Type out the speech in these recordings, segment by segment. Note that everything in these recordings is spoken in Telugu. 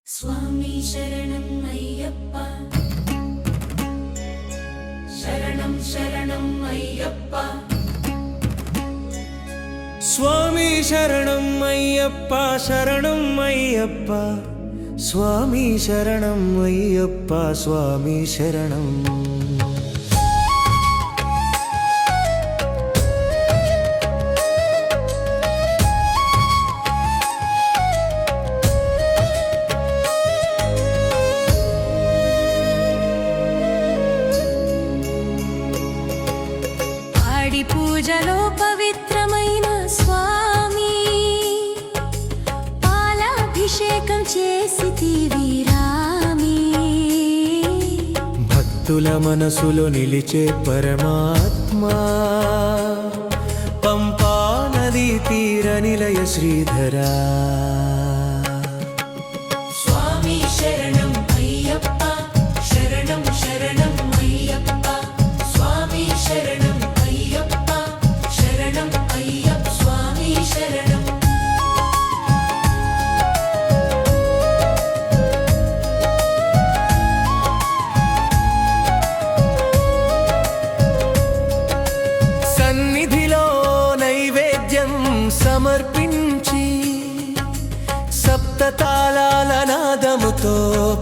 స్వామి శరణం అయ్యప్ప శరణం శరణం అయ్యప్ప స్వామి శరణం అయ్యప్ప శరణం అయ్యప్ప స్వామి శరణం అయ్యప్ప స్వామి శరణం పూజలో పవిత్రమైన స్వామి పాలాభిషేకం చేసితివి రామి భక్తుల మనసులో నిలిచే పరమాత్మా పంపా నదీ తీర నిలయ శ్రీధరా స్వామి శరణం అయ్యప్ప శరణం శరణం అయ్యప్ప స్వామి శరణం సమర్పించి సప్తతాళాల నాదముతో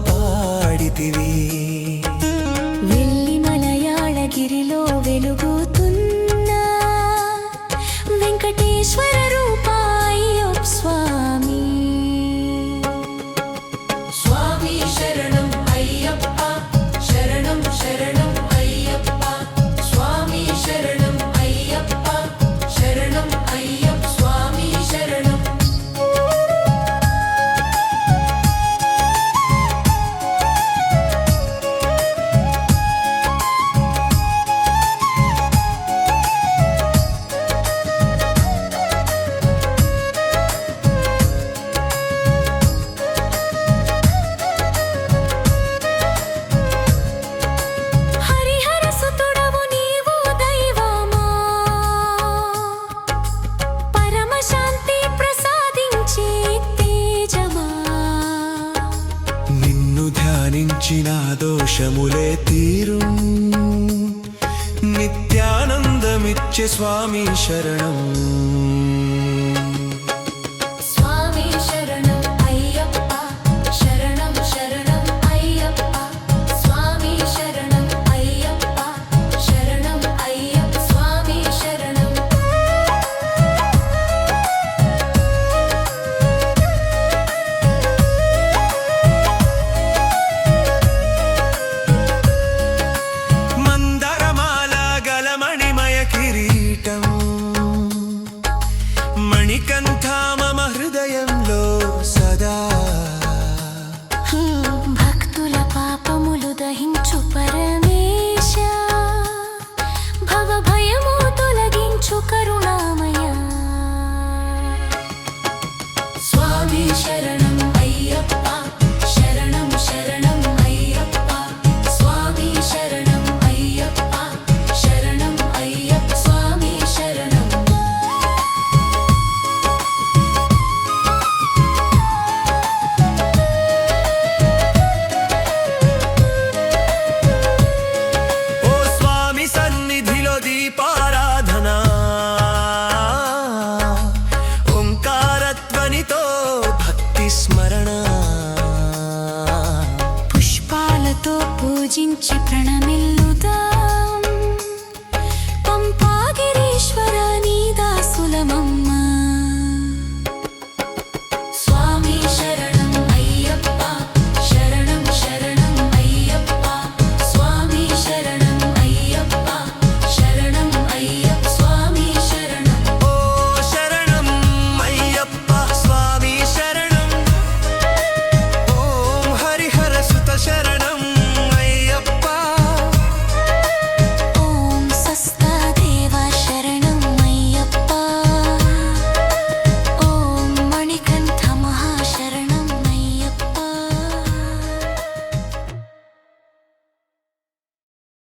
పాడితివి వెళ్ళి మలయాళగిరిలో వెలుగుతున్న వెంకటేశ్వర రూపాయ్యప్ప స్వామి స్వామి శరణం అయ్యప్ప శరణం శరణం అయ్యప్ప స్వామి శరణం అయ్యప్ప శరణం అయ్యప్ప ధ్యానించిన దోషములే తీరు నిత్యానందమిచ్చే స్వామి శరణం స్వామి శరణం అయ్యప్ప శరణం శరణం అయ్యప్ప స్వామి శరణం అయ్యప్ప శరణం అయ్యప్ప స్వామి శరణం మణికంఠా మమ హృదయంలో సదా భక్తుల పాపములు దహించు పరమేశ భవ భయము తొలగించు కరుణామయ స్వామి శరణం అయ్యప్ప శరణం శరణం అయ్యప్ప స్వామి శరణం అయ్యప్ప శరణం అయ్యప్ప స్వామి శరణం దీపారాధనా ఓంకారధ్వనితో భక్తి స్మరణ పుష్పాలతో పూజించి ప్రణమిల్ల